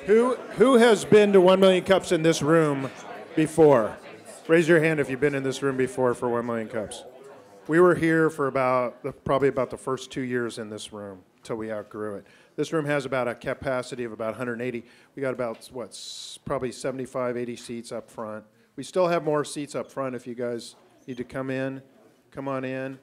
Who has been to 1 Million Cups in this room before? Raise your hand if you've been in this room before for 1 Million Cups. We were here for probably about the first 2 years in this room until we outgrew it. This room has about a capacity of about 180. We got about, probably 75, 80 seats up front. We still have more seats up front if you guys need to come on in.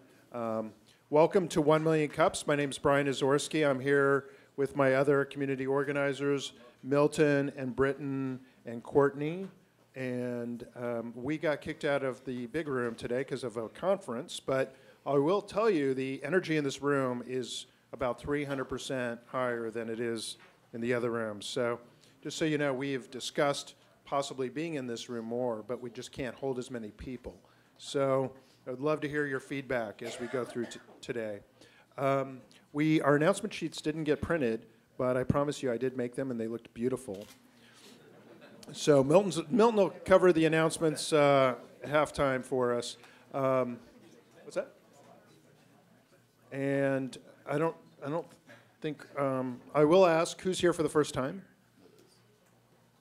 Welcome to 1 Million Cups. My name is Brian Azorski. I'm here with my other community organizers, Milton and Britton and Courtney. And we got kicked out of the big room today because of a conference, but I will tell you the energy in this room is about 300% higher than it is in the other rooms. So just so you know, we've discussed possibly being in this room more, but we just can't hold as many people. So I'd love to hear your feedback as we go through today. Our announcement sheets didn't get printed, but I promise you I did make them and they looked beautiful. So Milton will cover the announcements halftime for us. What's that? And I don't think I will ask who's here for the first time.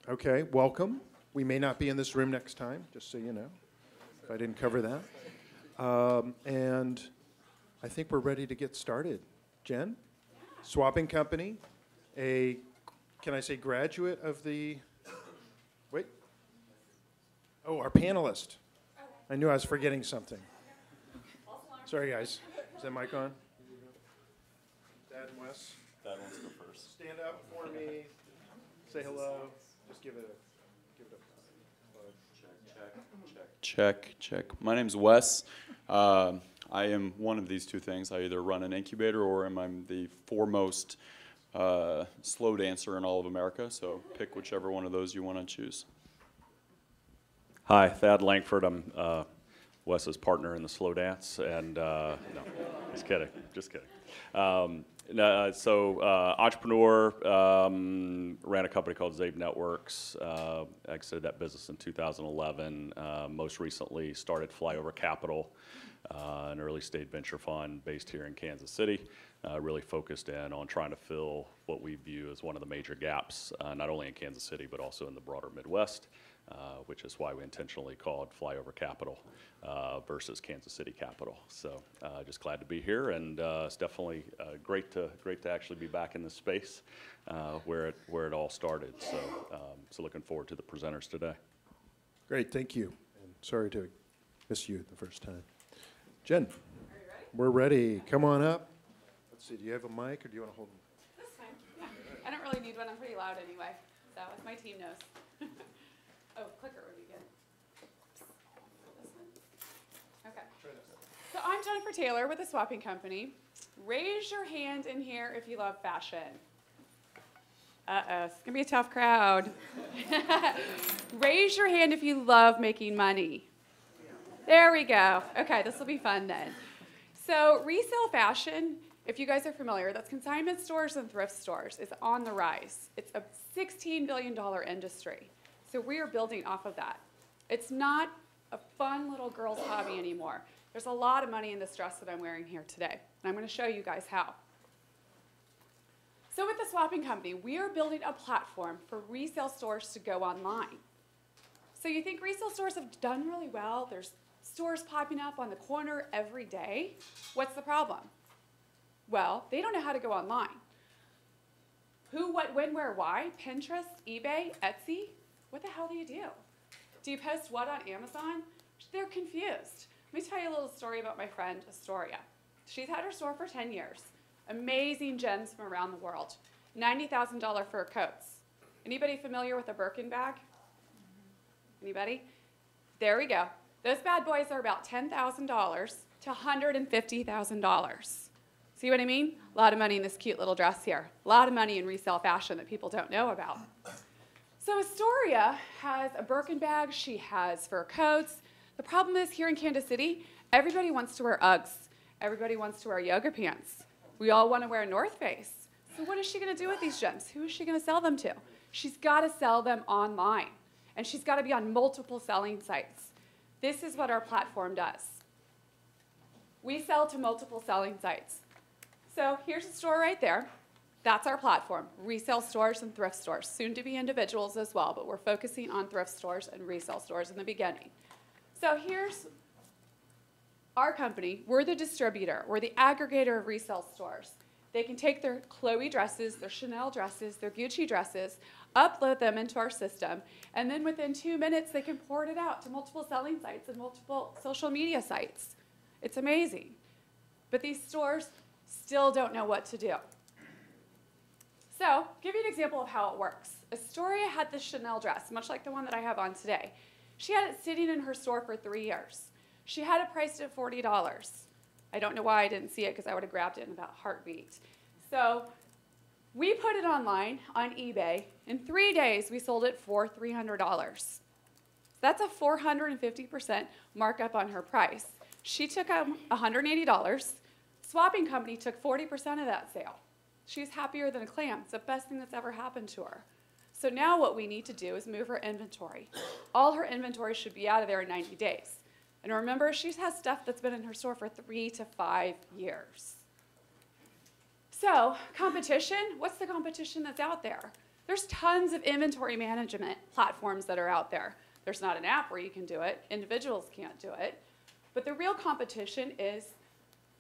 Okay, welcome. We may not be in this room next time, just so you know. If I didn't cover that. And I think we're ready to get started. Jen, Swapping Company, can I say graduate of the? Wait. Oh, our panelist. I knew I was forgetting something. Sorry, guys. Is that mic on? Dad and Wes? Dad wants to go first. Stand up for me. Say hello. Just give it a Check. My name's Wes. I am one of these two things. I either run an incubator or I'm the foremost slow dancer in all of America. So pick whichever one of those you want to choose. Hi, Thad Langford. I'm Wes's partner in the slow dance, and no, just kidding. Entrepreneur, ran a company called Zabe Networks, exited that business in 2011. Most recently started Flyover Capital, an early stage venture fund based here in Kansas City, really focused in on trying to fill what we view as one of the major gaps, not only in Kansas City, but also in the broader Midwest. Which is why we intentionally called Flyover Capital versus Kansas City Capital. So just glad to be here, and it's definitely great to actually be back in this space where it all started. So looking forward to the presenters today. Great, thank you. And sorry to miss you the first time. Jen, are you ready? We're ready. Come on up. Let's see. Do you have a mic, or do you want to hold? That's fine. Yeah. I don't really need one. I'm pretty loud anyway. So if my team knows. Oh, clicker would be good. This one? Okay. So I'm Jennifer Taylor with the Swapping Company. Raise your hand in here if you love fashion. Uh-oh, it's going to be a tough crowd. Raise your hand if you love making money. There we go. Okay, this will be fun then. So resale fashion, if you guys are familiar, that's consignment stores and thrift stores, is on the rise. It's a $16 billion industry. So we are building off of that. It's not a fun little girl's hobby anymore. There's a lot of money in this dress that I'm wearing here today, and I'm going to show you guys how. So with the Swapping Company, we are building a platform for resale stores to go online. So you think resale stores have done really well? There's stores popping up on the corner every day. What's the problem? Well, they don't know how to go online. Who, what, when, where, why? Pinterest, eBay, Etsy? What the hell do you do? Do you post what on Amazon? They're confused. Let me tell you a little story about my friend Astoria. She's had her store for 10 years. Amazing gems from around the world. $90,000 fur coats. Anybody familiar with a Birkin bag? Anybody? There we go. Those bad boys are about $10,000 to $150,000. See what I mean? A lot of money in this cute little dress here. A lot of money in resale fashion that people don't know about. So Astoria has a Birkin bag, she has fur coats. The problem is here in Kansas City, everybody wants to wear Uggs. Everybody wants to wear yoga pants. We all want to wear North Face. So what is she going to do with these gems? Who is she going to sell them to? She's got to sell them online. And she's got to be on multiple selling sites. This is what our platform does. We sell to multiple selling sites. So here's a store right there. That's our platform, resale stores and thrift stores, soon to be individuals as well, but we're focusing on thrift stores and resale stores in the beginning. So here's our company. We're the distributor. We're the aggregator of resale stores. They can take their Chloe dresses, their Chanel dresses, their Gucci dresses, upload them into our system, and then within 2 minutes, they can port it out to multiple selling sites and multiple social media sites. It's amazing. But these stores still don't know what to do. So, give you an example of how it works. Astoria had this Chanel dress, much like the one that I have on today. She had it sitting in her store for 3 years. She had it priced at $40. I don't know why I didn't see it, because I would have grabbed it in about a heartbeat. So, we put it online on eBay. In 3 days, we sold it for $300. That's a 450% markup on her price. She took $180. Swapping company took 40% of that sale. She's happier than a clam. It's the best thing that's ever happened to her. So now what we need to do is move her inventory. All her inventory should be out of there in 90 days. And remember, she has stuff that's been in her store for 3 to 5 years. So, competition, what's the competition that's out there? There's tons of inventory management platforms that are out there. There's not an app where you can do it. Individuals can't do it. But the real competition is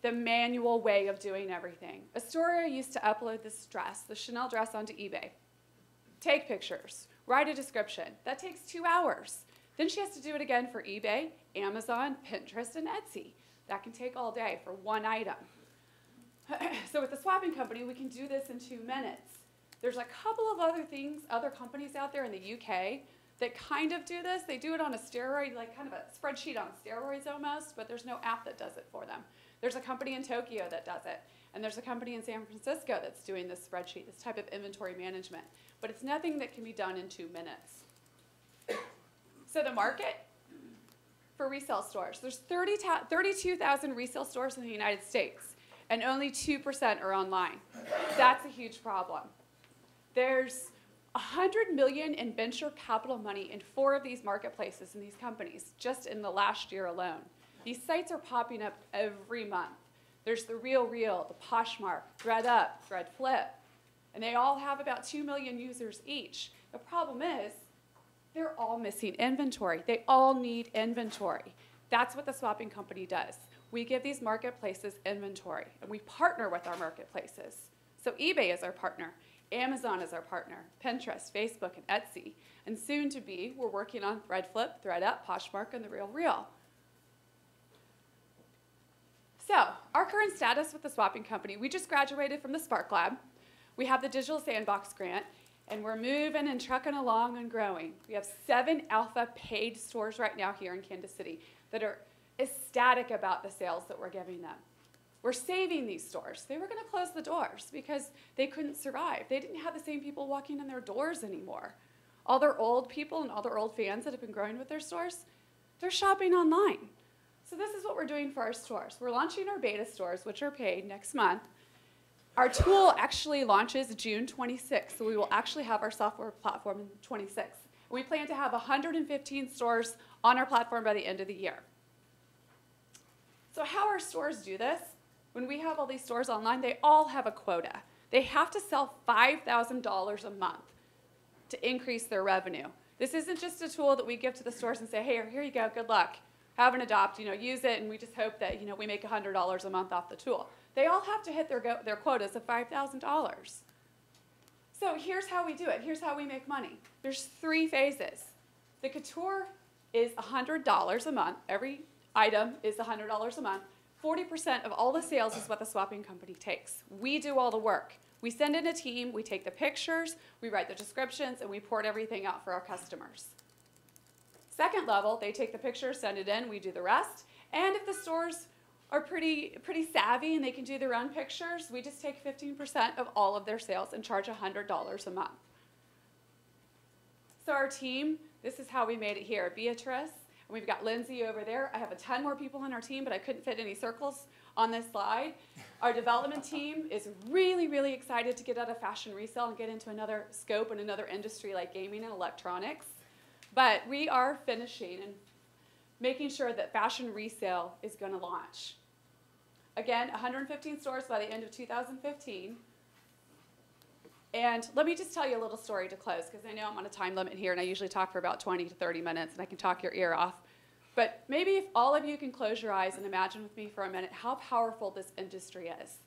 the manual way of doing everything. Astoria used to upload this dress, the Chanel dress, onto eBay. Take pictures, write a description. That takes 2 hours. Then she has to do it again for eBay, Amazon, Pinterest, and Etsy. That can take all day for one item. So with the swapping company, we can do this in 2 minutes. There's a couple of other things, other companies out there in the UK that kind of do this. They do it on a steroid, like kind of a spreadsheet on steroids almost, but there's no app that does it for them. There's a company in Tokyo that does it, and there's a company in San Francisco that's doing this spreadsheet, this type of inventory management. But it's nothing that can be done in 2 minutes. So the market for resale stores, there's 32,000 resale stores in the United States, and only 2% are online. That's a huge problem. There's $100 million in venture capital money in 4 of these marketplaces and these companies, just in the last year alone. These sites are popping up every month. There's the RealReal, the Poshmark, ThreadUp, ThreadFlip, and they all have about 2 million users each. The problem is, they're all missing inventory. They all need inventory. That's what the swapping company does. We give these marketplaces inventory, and we partner with our marketplaces. So eBay is our partner. Amazon is our partner, Pinterest, Facebook, and Etsy. And soon to be, we're working on ThreadFlip, ThreadUp, Poshmark, and the RealReal. So, our current status with the swapping company, we just graduated from the Spark Lab. We have the Digital Sandbox grant, and we're moving and trucking along and growing. We have 7 alpha paid stores right now here in Kansas City that are ecstatic about the sales that we're giving them. We're saving these stores. They were going to close the doors because they couldn't survive. They didn't have the same people walking in their doors anymore. All their old people and all their old fans that have been growing with their stores, they're shopping online. So this is what we're doing for our stores. We're launching our beta stores, which are paid, next month. Our tool actually launches June 26th, so we will actually have our software platform in 26th. We plan to have 115 stores on our platform by the end of the year. So how our stores do this? When we have all these stores online, they all have a quota. They have to sell $5,000 a month to increase their revenue. This isn't just a tool that we give to the stores and say, hey, here you go, good luck. Have an adopt, use it, and we just hope that we make $100 a month off the tool. They all have to hit their quotas of $5,000. So here's how we do it. Here's how we make money. There's 3 phases. The couture is $100 a month. Every item is $100 a month. 40% of all the sales is what the swapping company takes. We do all the work. We send in a team, we take the pictures, we write the descriptions, and we port everything out for our customers. Second level, they take the pictures, send it in, we do the rest. And if the stores are pretty savvy and they can do their own pictures, we just take 15% of all of their sales and charge $100 a month. So our team, this is how we made it here. Beatrice, and we've got Lindsay over there. I have a ton more people on our team, but I couldn't fit any circles on this slide. Our development team is really, really excited to get out of fashion resale and get into another scope and another industry like gaming and electronics. But we are finishing and making sure that fashion resale is going to launch. Again, 115 stores by the end of 2015. And let me just tell you a little story to close, because I know I'm on a time limit here, and I usually talk for about 20 to 30 minutes, and I can talk your ear off. But maybe if all of you can close your eyes and imagine with me for a minute how powerful this industry is.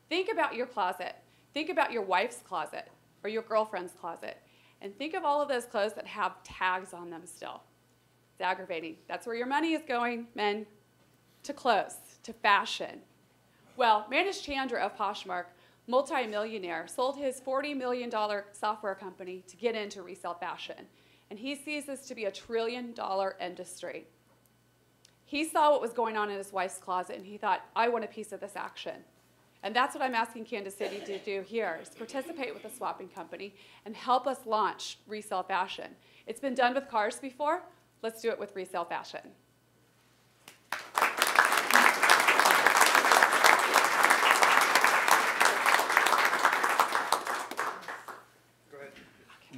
Think about your closet. Think about your wife's closet or your girlfriend's closet. And think of all of those clothes that have tags on them still. It's aggravating. That's where your money is going, men, to clothes, to fashion. Well, Manish Chandra of Poshmark, multi-millionaire, sold his $40 million software company to get into resale fashion. And he sees this to be a $1 trillion industry. He saw what was going on in his wife's closet, and he thought, I want a piece of this action. And that's what I'm asking Kansas City to do here, is participate with the swapping company and help us launch resale fashion. It's been done with cars before. Let's do it with resale fashion.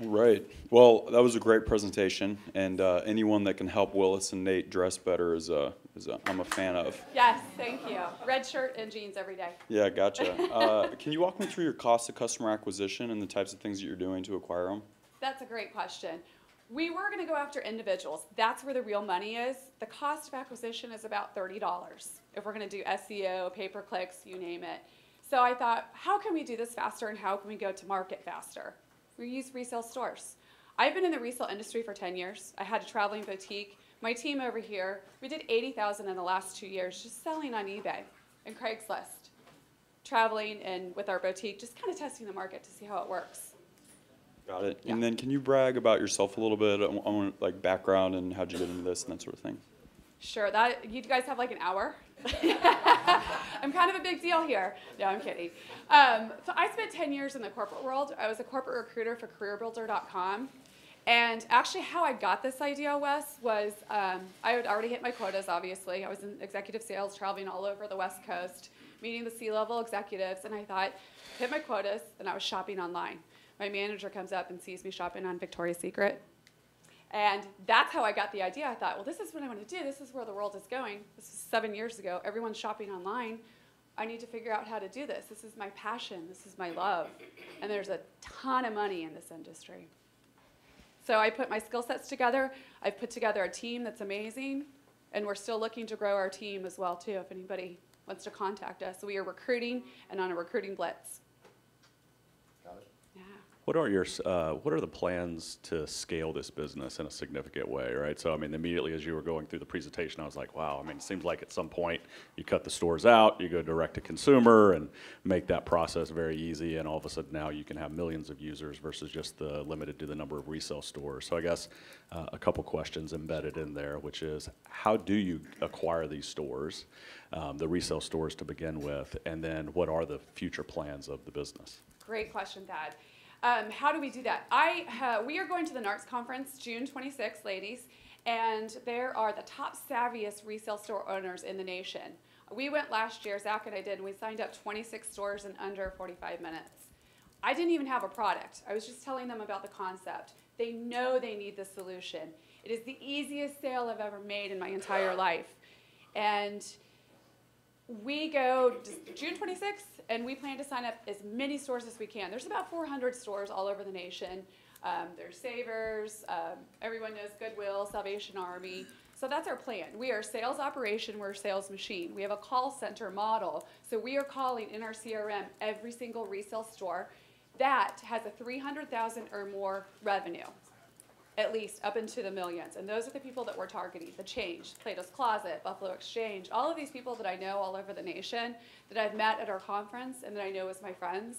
Right. Well, that was a great presentation, and anyone that can help Willis and Nate dress better I'm a fan of. Yes, thank you. Red shirt and jeans every day. Yeah, gotcha. Can you walk me through your cost of customer acquisition and the types of things that you're doing to acquire them? That's a great question. We were going to go after individuals. That's where the real money is. The cost of acquisition is about $30 if we're going to do SEO, pay-per-clicks, you name it. So I thought, how can we do this faster, and how can we go to market faster? We use resale stores. I've been in the resale industry for 10 years. I had a traveling boutique. My team over here, we did $80,000 in the last 2 years just selling on eBay and Craigslist, traveling and with our boutique, just kind of testing the market to see how it works. Got it. Yeah. And then can you brag about yourself a little bit, on like background and how'd you get into this and that sort of thing? Sure. You guys have like an hour? I'm kind of a big deal here. No, I'm kidding. So I spent 10 years in the corporate world. I was a corporate recruiter for CareerBuilder.com. And actually how I got this idea, Wes, was I had already hit my quotas, obviously. I was in executive sales, traveling all over the West Coast, meeting the C-level executives, and I thought, hit my quotas, and I was shopping online. My manager comes up and sees me shopping on Victoria's Secret. And that's how I got the idea. I thought, well, this is what I want to do. This is where the world is going. This is 7 years ago. Everyone's shopping online. I need to figure out how to do this. This is my passion. This is my love. And there's a ton of money in this industry. So I put my skill sets together. I've put together a team that's amazing. And we're still looking to grow our team as well, too, if anybody wants to contact us. We are recruiting and on a recruiting blitz. What are the plans to scale this business in a significant way, right? So, I mean, immediately as you were going through the presentation, I was like, wow, I mean, it seems like at some point you cut the stores out, you go direct to consumer and make that process very easy, and all of a sudden now you can have millions of users versus just limited to the number of resale stores. So I guess a couple questions embedded in there, which is how do you acquire these stores, the resale stores to begin with, and then what are the future plans of the business? Great question, Thad. How do we do that? We are going to the NARTS conference June 26th, ladies, and there are the top savviest resale store owners in the nation. We went last year, Zach and I did, and we signed up 26 stores in under 45 minutes. I didn't even have a product. I was just telling them about the concept. They know they need the solution. It is the easiest sale I've ever made in my entire life. And we go June 26th, and we plan to sign up as many stores as we can. There's about 400 stores all over the nation. There's Savers, everyone knows Goodwill, Salvation Army. So that's our plan. We are a sales operation, we're a sales machine. We have a call center model. So we are calling in our CRM every single resale store that has a 300,000 or more revenue, at least up into the millions. And those are the people that we're targeting. The Change, Plato's Closet, Buffalo Exchange, all of these people that I know all over the nation that I've met at our conference and that I know as my friends.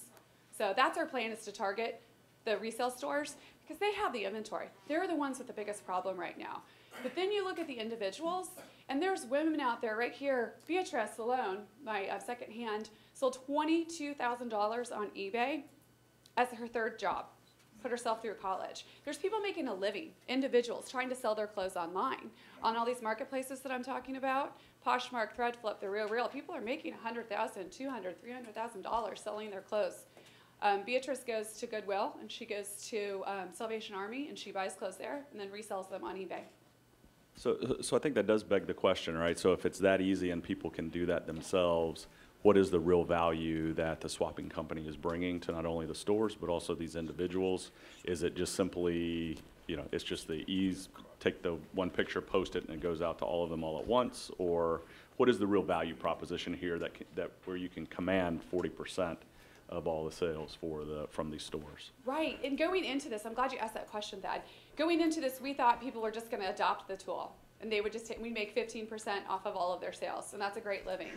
So that's our plan, is to target the resale stores because they have the inventory. They're the ones with the biggest problem right now. But then you look at the individuals, and there's women out there right here. Beatrice alone, my secondhand, sold $22,000 on eBay as her third job. Put herself through college. There's people making a living, individuals trying to sell their clothes online on all these marketplaces that I'm talking about. Poshmark, Threadflip, The Real. People are making $100,000, $200,000, $300,000 selling their clothes. Beatrice goes to Goodwill, and she goes to Salvation Army, and she buys clothes there and then resells them on eBay. So I think that does beg the question, right? So if it's that easy and people can do that themselves, what is the real value that the swapping company is bringing to not only the stores, but also these individuals? Is it just simply, it's just the ease, take the one picture, post it, and it goes out to all of them all at once? Or what is the real value proposition here that where you can command 40% of all the sales from these stores? Right, and going into this, I'm glad you asked that question, Thad. Going into this, we thought people were just gonna adopt the tool, and they would just we make 15% off of all of their sales, and that's a great living.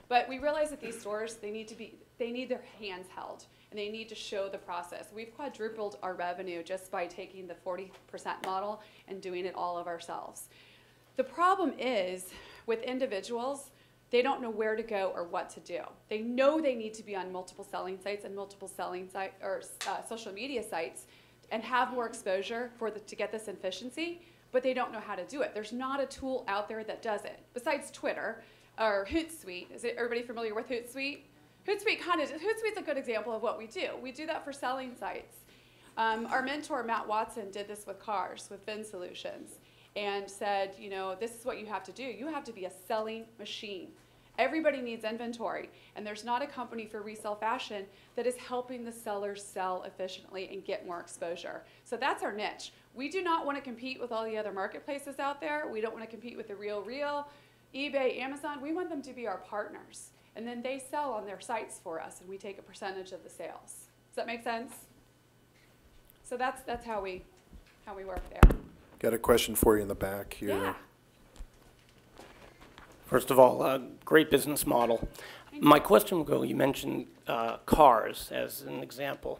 But we realized that these stores, they need their hands held, and they need to show the process. We've quadrupled our revenue just by taking the 40% model and doing it all of ourselves. The problem is, with individuals, they don't know where to go or what to do. They know they need to be on multiple selling sites and social media sites and have more exposure to get this efficiency, but they don't know how to do it. There's not a tool out there that does it, besides Twitter or Hootsuite. Is everybody familiar with Hootsuite? Hootsuite's a good example of what we do. We do that for selling sites. Our mentor, Matt Watson, did this with cars, with Vin Solutions, and said, this is what you have to do. You have to be a selling machine. Everybody needs inventory, and there's not a company for resale fashion that is helping the sellers sell efficiently and get more exposure. So that's our niche. We do not want to compete with all the other marketplaces out there. We don't want to compete with the RealReal, eBay, Amazon. We want them to be our partners, and then they sell on their sites for us, and we take a percentage of the sales. Does that make sense? So that's how we work there. Got a question for you in the back here. Yeah. First of all, great business model. My question will go, you mentioned cars as an example.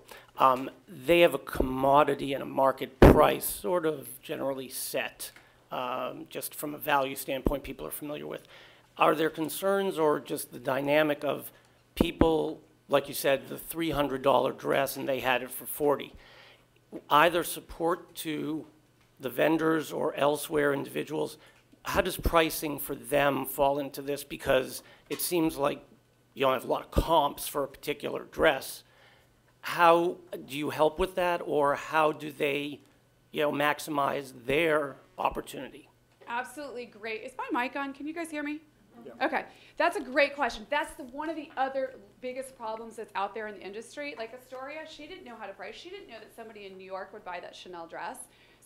They have a commodity and a market price sort of generally set, just from a value standpoint people are familiar with. Are there concerns or just the dynamic of people, like you said, the $300 dress and they had it for $40? Either support to the vendors or elsewhere individuals, how does pricing for them fall into this? Because it seems like you don't have a lot of comps for a particular dress. How do you help with that, or how do they, maximize their opportunity? Absolutely great. Is my mic on? Can you guys hear me? Yeah. Okay, that's a great question. That's one of the other biggest problems that's out there in the industry. Like Astoria, she didn't know how to price. She didn't know that somebody in New York would buy that Chanel dress.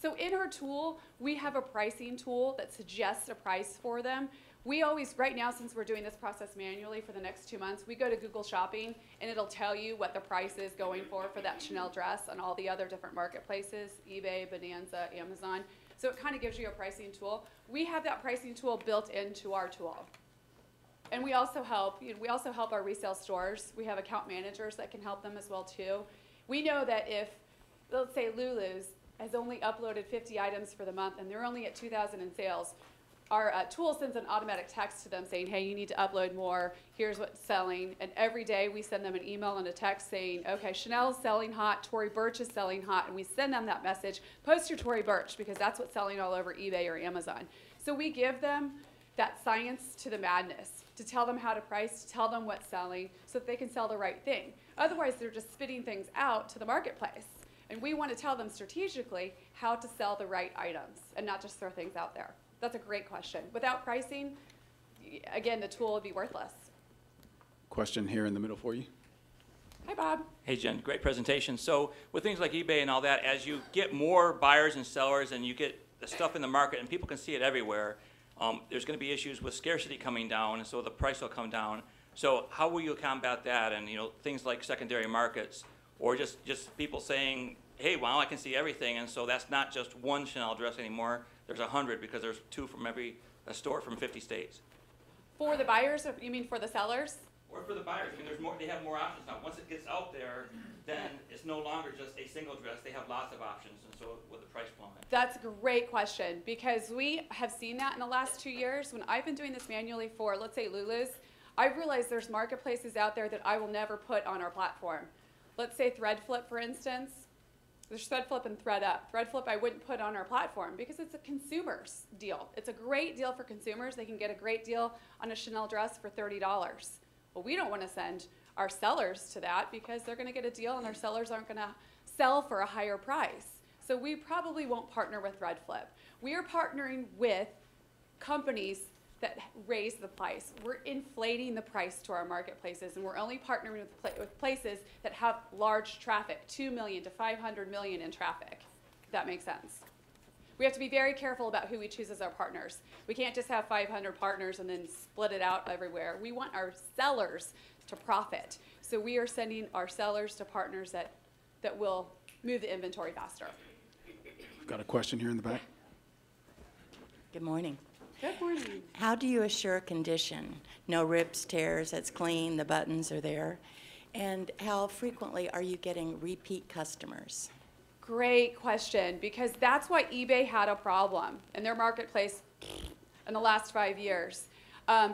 So in our tool, we have a pricing tool that suggests a price for them. We always, right now, since we're doing this process manually for the next 2 months, we go to Google Shopping, and it'll tell you what the price is going for that Chanel dress on all the other different marketplaces, eBay, Bonanza, Amazon. So it kind of gives you a pricing tool. We have that pricing tool built into our tool. And we also help our resale stores. We have account managers that can help them as well too. We know that if, let's say Lulu's has only uploaded 50 items for the month and they're only at 2,000 in sales, our tool sends an automatic text to them saying, hey, you need to upload more, here's what's selling. And every day we send them an email and a text saying, okay, Chanel's selling hot, Tory Burch is selling hot, and we send them that message, post your Tory Burch, because that's what's selling all over eBay or Amazon. So we give them that science to the madness, to tell them how to price, to tell them what's selling, so that they can sell the right thing. Otherwise, they're just spitting things out to the marketplace. And we want to tell them strategically how to sell the right items and not just throw things out there. That's a great question. Without pricing, again, the tool would be worthless. Question here in the middle for you. Hi, Bob. Hey, Jen, great presentation. So with things like eBay and all that, as you get more buyers and sellers and you get the stuff in the market and people can see it everywhere, there's going to be issues with scarcity coming down, and so the price will come down. So how will you combat that? And things like secondary markets, or just people saying, hey, wow, I can see everything, and so that's not just one Chanel dress anymore. There's 100 because there's 2 from every store from 50 states. For the buyers, or you mean for the sellers? Or for the buyers. I mean, they have more options now. Once it gets out there, then it's no longer just a single dress. They have lots of options, and so with the price plummet. That's a great question, because we have seen that in the last 2 years. When I've been doing this manually for, let's say, Lulu's, I've realized there's marketplaces out there that I will never put on our platform. Let's say Threadflip, for instance. There's Threadflip and ThreadUp. Threadflip I wouldn't put on our platform because it's a consumer's deal. It's a great deal for consumers. They can get a great deal on a Chanel dress for $30. Well, we don't want to send our sellers to that because they're going to get a deal and our sellers aren't going to sell for a higher price. So we probably won't partner with Threadflip. We are partnering with companies that raise the price. We're inflating the price to our marketplaces, and we're only partnering with places that have large traffic, 2 million to 500 million in traffic, if that makes sense. We have to be very careful about who we choose as our partners. We can't just have 500 partners and then split it out everywhere. We want our sellers to profit. So we are sending our sellers to partners that will move the inventory faster. We've got a question here in the back. Good morning. Good morning. How do you assure condition? No rips, tears, it's clean, the buttons are there? And how frequently are you getting repeat customers? Great question, because that's why eBay had a problem in their marketplace in the last 5 years.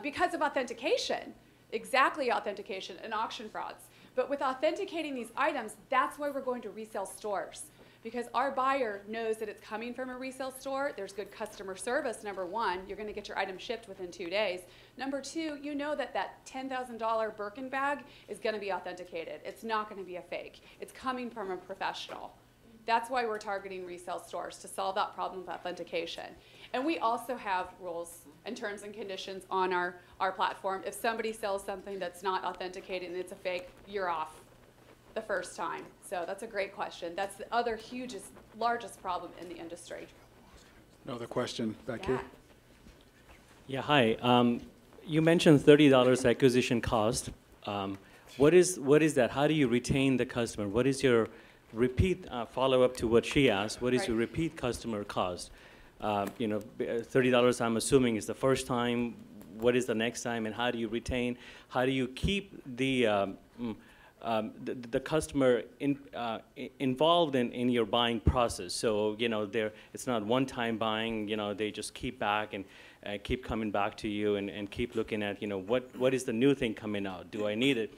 Because of authentication, exactly authentication and auction frauds. But with authenticating these items, that's why we're going to resale stores. Because our buyer knows that it's coming from a resale store. There's good customer service, number one. You're going to get your item shipped within 2 days. Number two, you know that that $10,000 Birkin bag is going to be authenticated. It's not going to be a fake. It's coming from a professional. That's why we're targeting resale stores, to solve that problem with authentication. And we also have rules and terms and conditions on our platform. If somebody sells something that's not authenticated and it's a fake, you're off the first time. So that's a great question. That's the other largest problem in the industry. Another question back Yeah. here. Yeah, hi. You mentioned $30 acquisition cost. What is that? How do you retain the customer? What is your repeat follow-up to what she asked? What is your repeat customer cost? $30 I'm assuming is the first time. What is the next time, and how do you retain? How do you keep the customer involved in your buying process? So it's not one-time buying. They just keep back and keep coming back to you and keep looking at what is the new thing coming out? Do I need it?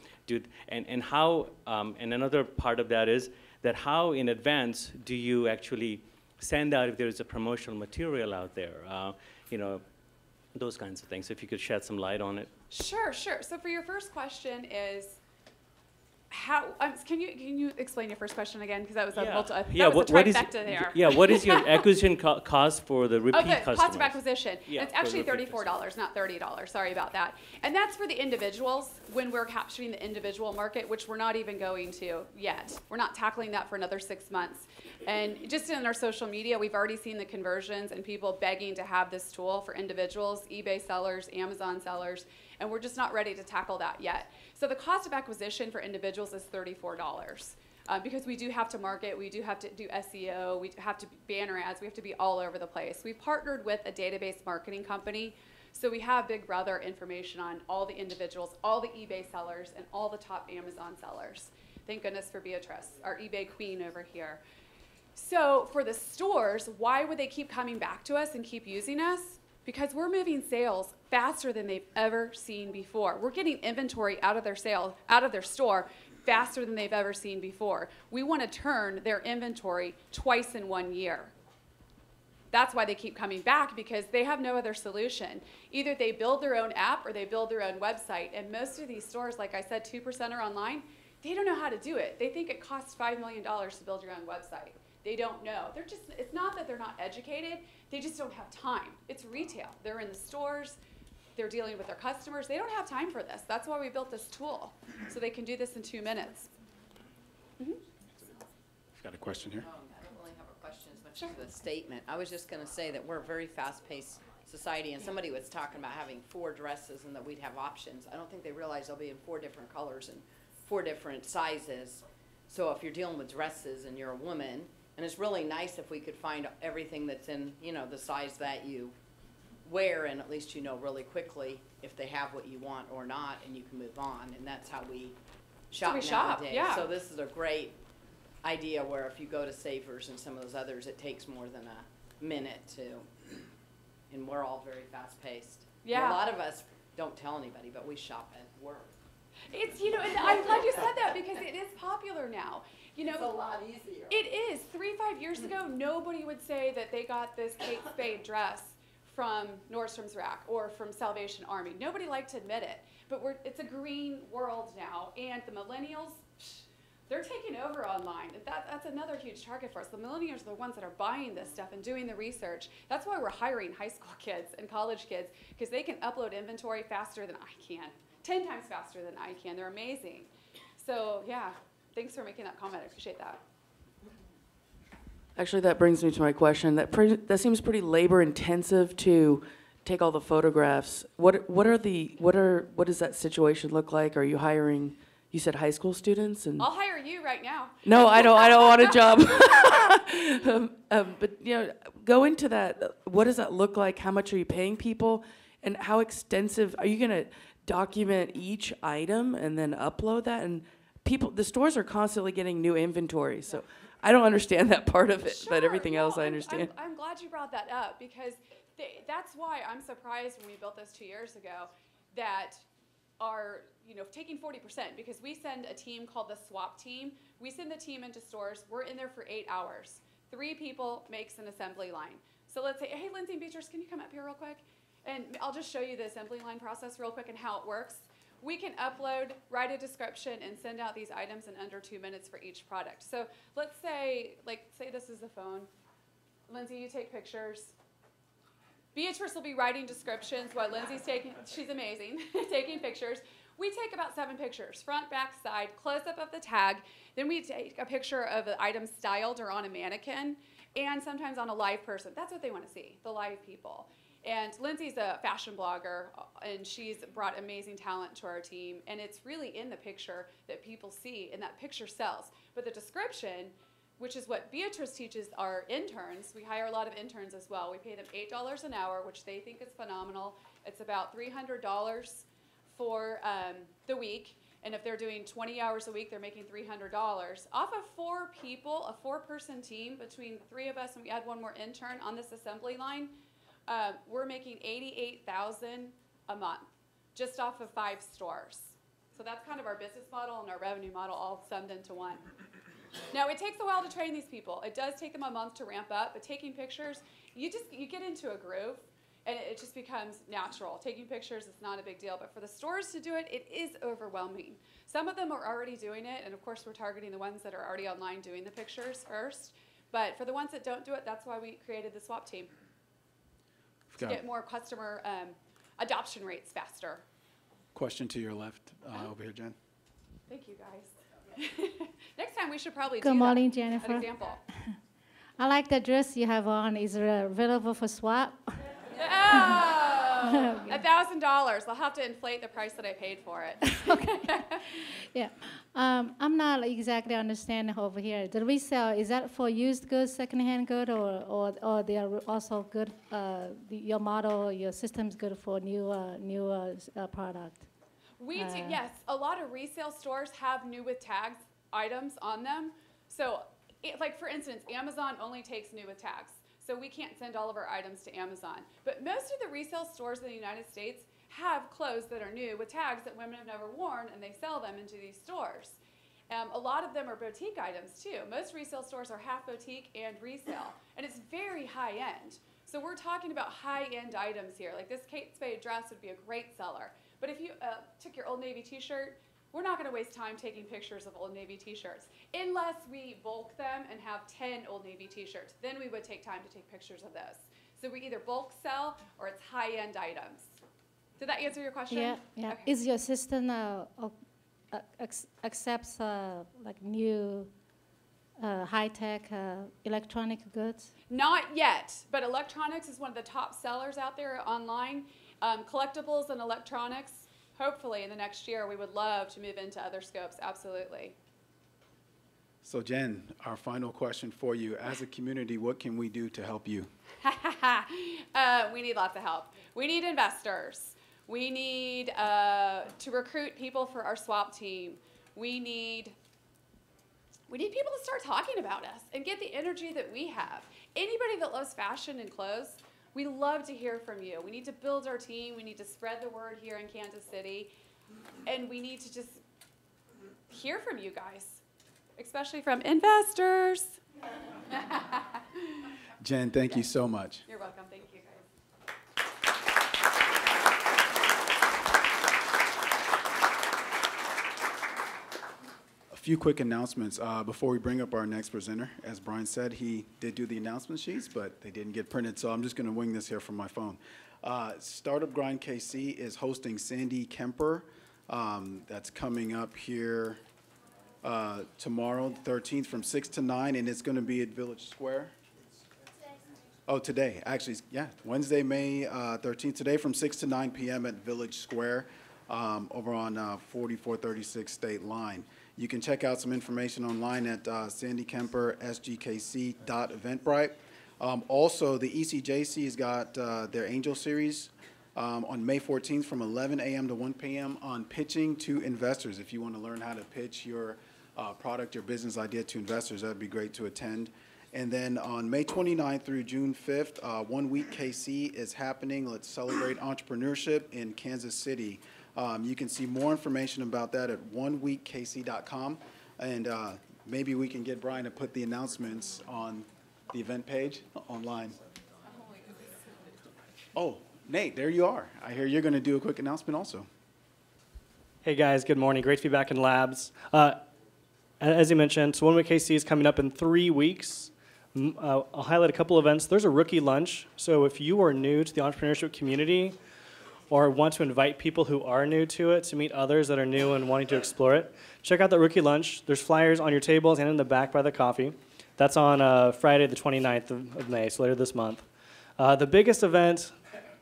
And how? And another part of that is that how in advance do you actually send out if there is a promotional material out there? Those kinds of things. If you could shed some light on it. Sure. So for your first question is, how, can you explain your first question again? Because that was a trifecta there. Yeah, what is your acquisition cost for the repeat customers? Cost of acquisition. Yeah, it's actually $34, not $30. Sorry about that. And that's for the individuals when we're capturing the individual market, which we're not even going to yet. We're not tackling that for another 6 months. And just in our social media, we've already seen the conversions and people begging to have this tool for individuals, eBay sellers, Amazon sellers, and we're just not ready to tackle that yet. So the cost of acquisition for individuals is $34 because we do have to market, we do have to do SEO, we have to banner ads, we have to be all over the place. We partnered with a database marketing company, so we have Big Brother information on all the individuals, all the eBay sellers, and all the top Amazon sellers. Thank goodness for Beatrice, our eBay queen over here. So for the stores, why would they keep coming back to us and keep using us? Because we're moving sales faster than they've ever seen before. We're getting inventory out of their store faster than they've ever seen before. We want to turn their inventory twice in 1 year. That's why they keep coming back, because they have no other solution. Either they build their own app or they build their own website. And most of these stores, like I said, 2% are online. They don't know how to do it. They think it costs $5 million to build your own website. They don't know. It's not that they're not educated, they just don't have time. It's retail. They're in the stores, they're dealing with their customers. They don't have time for this. That's why we built this tool, so they can do this in 2 minutes. We've got a question here. I don't really have a question as much as a statement. I was just going to say that we're a very fast-paced society, and somebody was talking about having 4 dresses and that we'd have options. I don't think they realize they'll be in 4 different colors and 4 different sizes. So if you're dealing with dresses and you're a woman, and it's really nice if we could find everything that's in, the size that you wear, and at least you know really quickly if they have what you want or not, and you can move on. And that's how we shop nowadays. Yeah. So this is a great idea where if you go to Savers and some of those others, it takes more than a minute to, and we're all very fast-paced. Yeah. A lot of us don't tell anybody, but we shop at work. It's, and I'm glad you said that, because it is popular now. It's a lot easier. It is. 3-5 years ago, nobody would say that they got this Kate Spade dress from Nordstrom's Rack or from Salvation Army. Nobody liked to admit it, but it's a green world now, and the millennials, they're taking over online. That's another huge target for us. The millennials are the ones that are buying this stuff and doing the research. That's why we're hiring high school kids and college kids, because they can upload inventory faster than I can, 10 times faster than I can. They're amazing. So yeah, thanks for making that comment. I appreciate that. Actually, that brings me to my question. That seems pretty labor intensive to take all the photographs. What does that situation look like? Are you hiring? You said high school students, and I'll hire you right now. no, I don't want a job. But you know, go into that. What does that look like? How much are you paying people, and how extensive are you going to document each item and then upload that? And the stores are constantly getting new inventory, so I don't understand that part of it, but everything else I understand. I'm glad you brought that up, because that's why I'm surprised when we built this 2 years ago that are taking 40%, because we send a team called the swap team. We send the team into stores. We're in there for 8 hours. 3 people makes an assembly line. So let's say, hey, Lindsay and Beatrice, can you come up here real quick? And I'll just show you the assembly line process real quick and how it works. We can upload, write a description, and send out these items in under 2 minutes for each product. So let's say, say this is the phone. Lindsay, you take pictures. Beatrice will be writing descriptions while Lindsay's she's amazing, taking pictures. We take about 7 pictures, front, back, side, close-up of the tag. Then we take a picture of the item styled or on a mannequin, and sometimes on a live person. That's what they want to see, the live people. And Lindsay's a fashion blogger, and she's brought amazing talent to our team. And it's really in the picture that people see, and that picture sells. But the description, which is what Beatrice teaches our interns, we hire a lot of interns as well. We pay them $8 an hour, which they think is phenomenal. It's about $300 for the week. And if they're doing 20 hours a week, they're making $300. Off of 4 people, a 4-person team, between the 3 of us, and we add 1 more intern on this assembly line, we're making $88,000 a month, just off of 5 stores. So that's kind of our business model and our revenue model all summed into one. Now, it takes a while to train these people. It does take them a month to ramp up, but taking pictures, you get into a groove, and it just becomes natural. Taking pictures is not a big deal, but for the stores to do it, it is overwhelming. Some of them are already doing it, and of course we're targeting the ones that are already online doing the pictures first. But for the ones that don't do it, that's why we created the swap team, to get more customer adoption rates faster. Question to your left, over here, Jen. Thank you, guys. Next time we should probably Good do morning, that. Jennifer. An example. I like the dress you have on. Is it available for swap? Oh, $1,000. I'll have to inflate the price that I paid for it. Yeah. I'm not exactly understanding over here. The resale, is that for used goods, secondhand good, or they are also good, your model, your system's good for new product? We do, yes. A lot of resale stores have new with tags items on them. So, like for instance, Amazon only takes new with tags. So we can't send all of our items to Amazon. But most of the resale stores in the United States have clothes that are new with tags that women have never worn, and they sell them into these stores. A lot of them are boutique items too. Most resale stores are half boutique and resale, and it's very high end. So we're talking about high end items here. Like this Kate Spade dress would be a great seller. But if you took your Old Navy t-shirt, we're not going to waste time taking pictures of Old Navy t-shirts unless we bulk them and have 10 Old Navy t-shirts. Then we would take time to take pictures of those. So we either bulk sell or it's high-end items. Did that answer your question? Yeah, yeah. Okay. Is your system accepts like new high-tech electronic goods? Not yet, but electronics is one of the top sellers out there online. Collectibles and electronics. Hopefully in the next year, we would love to move into other scopes, absolutely. So Jen, our final question for you. As a community, what can we do to help you? We need lots of help. We need investors. We need to recruit people for our swap team. We need people to start talking about us and get the energy that we have. Anybody that loves fashion and clothes, we love to hear from you. We need to build our team. We need to spread the word here in Kansas City. And we need to just hear from you guys, especially from investors. Jen, thank you so much. You're welcome. Thank you, guys. few quick announcements before we bring up our next presenter. As Brian said, he did do the announcement sheets, but they didn't get printed, so I'm just going to wing this here from my phone. Startup Grind KC is hosting Sandy Kemper. That's coming up here tomorrow, the 13th, from 6 to 9, and it's going to be at Village Square. Oh, today, actually, yeah, Wednesday, May 13th, today from 6 to 9 p.m. at Village Square over on 4436 State Line. You can check out some information online at sandykempersgkc.eventbrite. Also, the ECJC has got their Angel Series on May 14th from 11 a.m. to 1 p.m. on pitching to investors. If you want to learn how to pitch your product, your business idea to investors, that would be great to attend. And then on May 29th through June 5th, 1 Week KC is happening. Let's celebrate entrepreneurship in Kansas City. You can see more information about that at oneweekkc.com. And maybe we can get Brian to put the announcements on the event page online. Oh, Nate, there you are. I hear you're going to do a quick announcement also. Hey guys, good morning. Great to be back in labs. As you mentioned, so 1 Week KC is coming up in 3 weeks. I'll highlight a couple events. There's a rookie lunch. So if you are new to the entrepreneurship community or want to invite people who are new to it to meet others that are new and wanting to explore it, check out that rookie lunch. There's flyers on your tables and in the back by the coffee. That's on Friday the 29th of May, so later this month. The biggest event,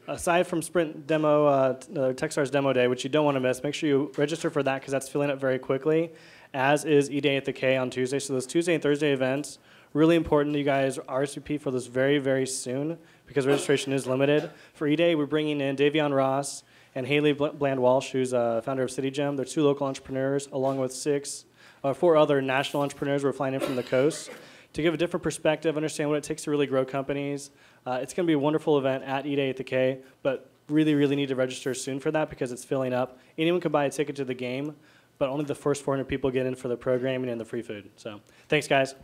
aside from Sprint Demo, Techstars Demo Day, which you don't want to miss, make sure you register for that because that's filling up very quickly, as is E-Day at the K on Tuesday. So those Tuesday and Thursday events, really important that you guys RSVP for those very, very soon because registration is limited. For E-Day, we're bringing in Davion Ross and Haley Bland-Walsh, who's a founder of City Gem. They're 2 local entrepreneurs, along with 4 other national entrepreneurs we're flying in from the coast to give a different perspective, understand what it takes to really grow companies. It's going to be a wonderful event at E-Day at the K, but really, really need to register soon for that because it's filling up. Anyone can buy a ticket to the game, but only the first 400 people get in for the programming and the free food. So thanks, guys.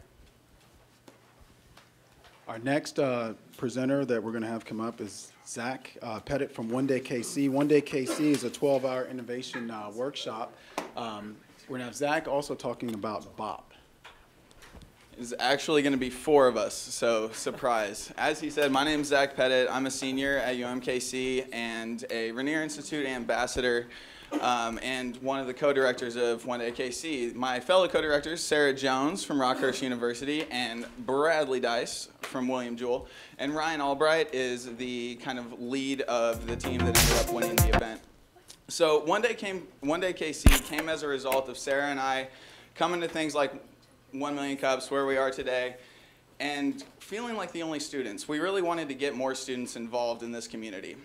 Our next presenter that we're going to have come up is Zach Pettit from One Day KC. One Day KC is a 12-hour innovation workshop. We're going to have Zach also talking about BOP. There's actually going to be 4 of us, so surprise. As he said, my name is Zach Pettit. I'm a senior at UMKC and a Rainier Institute ambassador and one of the co-directors of One Day KC. My fellow co-directors, Sarah Jones from Rockhurst University and Bradley Dice from William Jewell. And Ryan Albright is the kind of lead of the team that ended up winning the event. So One Day KC came as a result of Sarah and I coming to things like 1 Million Cups, where we are today, and feeling like the only students. We really wanted to get more students involved in this community.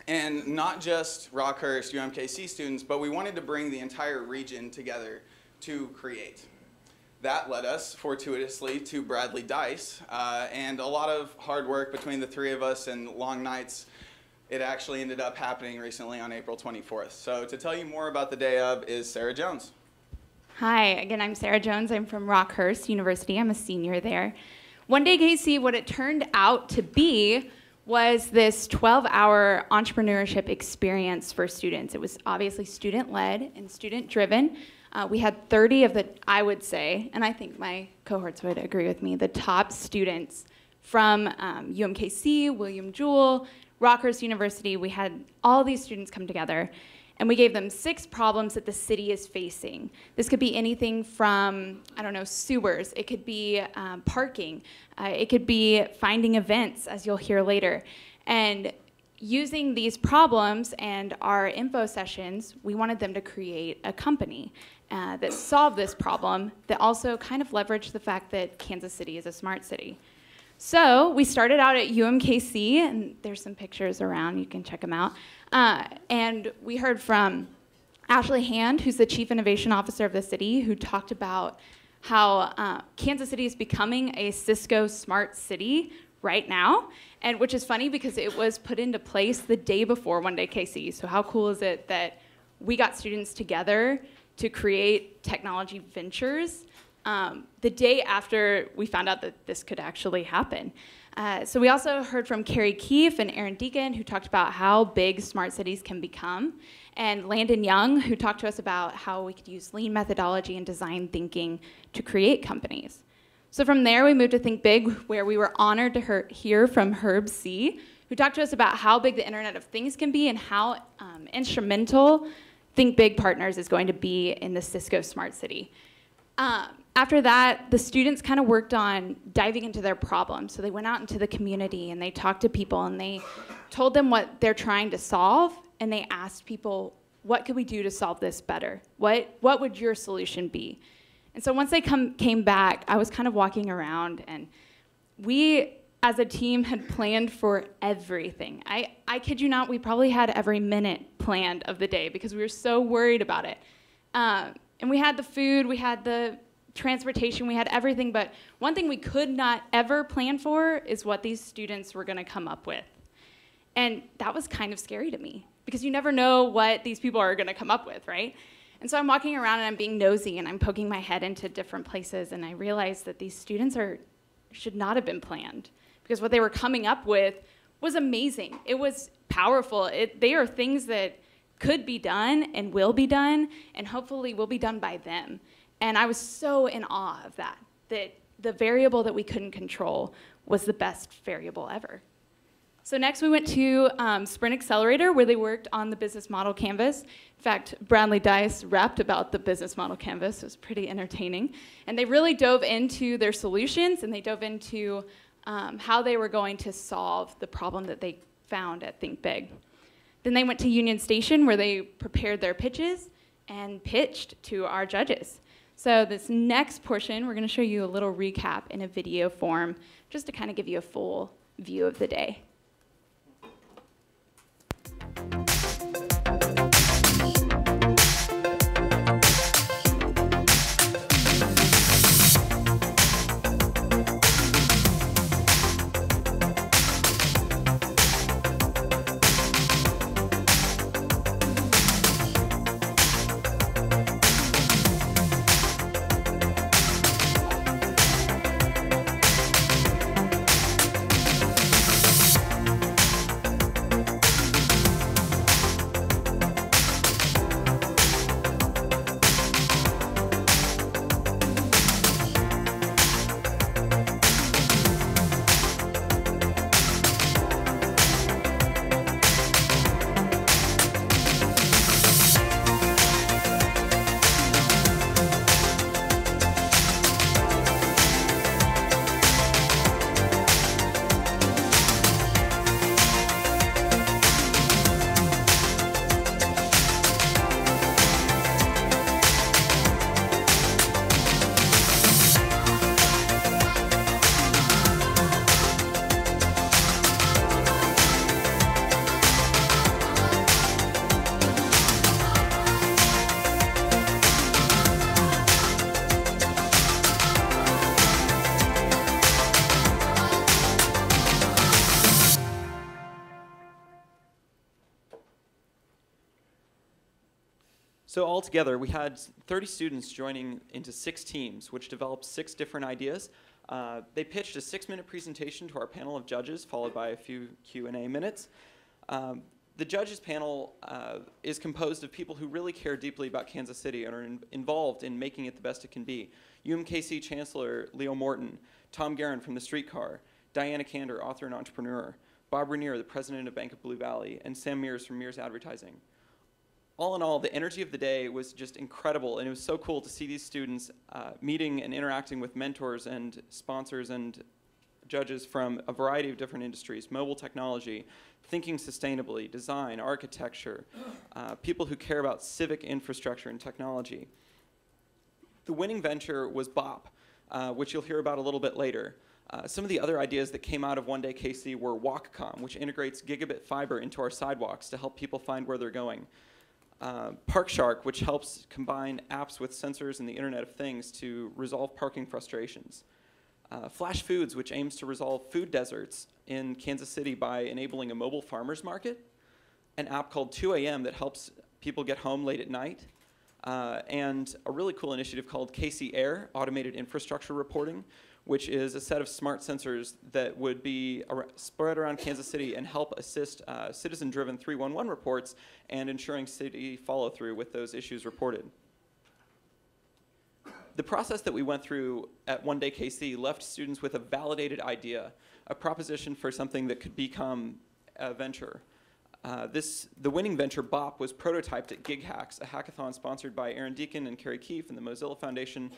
And not just Rockhurst, UMKC students, but we wanted to bring the entire region together to create. That led us, fortuitously, to Bradley Dice, and a lot of hard work between the 3 of us and long nights. It actually ended up happening recently on April 24th. So to tell you more about the day of is Sarah Jones. Hi, again, I'm Sarah Jones. I'm from Rockhurst University. I'm a senior there. One Day KC, what it turned out to be was this 12-hour entrepreneurship experience for students. It was obviously student-led and student-driven. We had 30 of the, I would say, and I think my cohorts would agree with me, the top students from UMKC, William Jewell, Rockhurst University. We had all these students come together, and we gave them 6 problems that the city is facing. This could be anything from, I don't know, sewers. It could be parking. It could be finding events, as you'll hear later. And using these problems and our info sessions, we wanted them to create a company that solved this problem that also kind of leveraged the fact that Kansas City is a smart city. So we started out at UMKC, and there's some pictures around. You can check them out. And we heard from Ashley Hand, who's the Chief Innovation Officer of the city, who talked about how Kansas City is becoming a Cisco smart city right now, and which is funny because it was put into place the day before One Day KC. So how cool is it that we got students together to create technology ventures the day after we found out that this could actually happen. So we also heard from Carrie Keefe and Aaron Deacon, who talked about how big smart cities can become, and Landon Young, who talked to us about how we could use lean methodology and design thinking to create companies. So from there, we moved to Think Big, where we were honored to hear from Herb C., who talked to us about how big the Internet of Things can be and how instrumental Think Big Partners is going to be in the Cisco Smart City. After that, the students kind of worked on diving into their problems. So they went out into the community and they talked to people and they told them what they're trying to solve, and they asked people, what could we do to solve this better? What would your solution be? And so once they came back, I was kind of walking around, and we, as a team, had planned for everything. I kid you not, we probably had every minute planned of the day because we were so worried about it. And we had the food, we had the transportation, we had everything, but one thing we could not ever plan for is what these students were gonna come up with. And that was kind of scary to me because you never know what these people are gonna come up with, right? And so I'm walking around and I'm being nosy and I'm poking my head into different places, and I realized that these students should not have been planned because what they were coming up with was amazing. It was powerful. They are things that could be done and will be done and hopefully will be done by them. And I was so in awe of that the variable that we couldn't control was the best variable ever. So next we went to Sprint Accelerator, where they worked on the business model canvas. In fact, Bradley Dice rapped about the business model canvas. It was pretty entertaining. And they really dove into their solutions, and they dove into how they were going to solve the problem that they found at Think Big. Then they went to Union Station, where they prepared their pitches and pitched to our judges. So this next portion, we're going to show you a little recap in a video form, just to kind of give you a full view of the day. So altogether, we had 30 students joining into 6 teams, which developed 6 different ideas. They pitched a 6-minute presentation to our panel of judges, followed by a few Q&A minutes. The judges panel is composed of people who really care deeply about Kansas City and are involved in making it the best it can be. UMKC Chancellor Leo Morton, Tom Guerin from The Streetcar, Diana Kander, author and entrepreneur, Bob Rainier, the president of Bank of Blue Valley, and Sam Mears from Mears Advertising. All in all, the energy of the day was just incredible, and it was so cool to see these students meeting and interacting with mentors and sponsors and judges from a variety of different industries: mobile technology, thinking sustainably, design, architecture, people who care about civic infrastructure and technology. The winning venture was BOP, which you'll hear about a little bit later. Some of the other ideas that came out of One Day KC were WalkCom, which integrates gigabit fiber into our sidewalks to help people find where they're going. ParkShark, which helps combine apps with sensors and the Internet of Things to resolve parking frustrations. Flash Foods, which aims to resolve food deserts in Kansas City by enabling a mobile farmers market. An app called 2 AM that helps people get home late at night. and a really cool initiative called KC Air, Automated Infrastructure Reporting, which is a set of smart sensors that would be spread around Kansas City and help assist citizen-driven 311 reports and ensuring city follow-through with those issues reported. The process that we went through at One Day KC left students with a validated idea, a proposition for something that could become a venture. The winning venture, BOP, was prototyped at GigHacks, a hackathon sponsored by Aaron Deacon and Carrie Keefe and the Mozilla Foundation.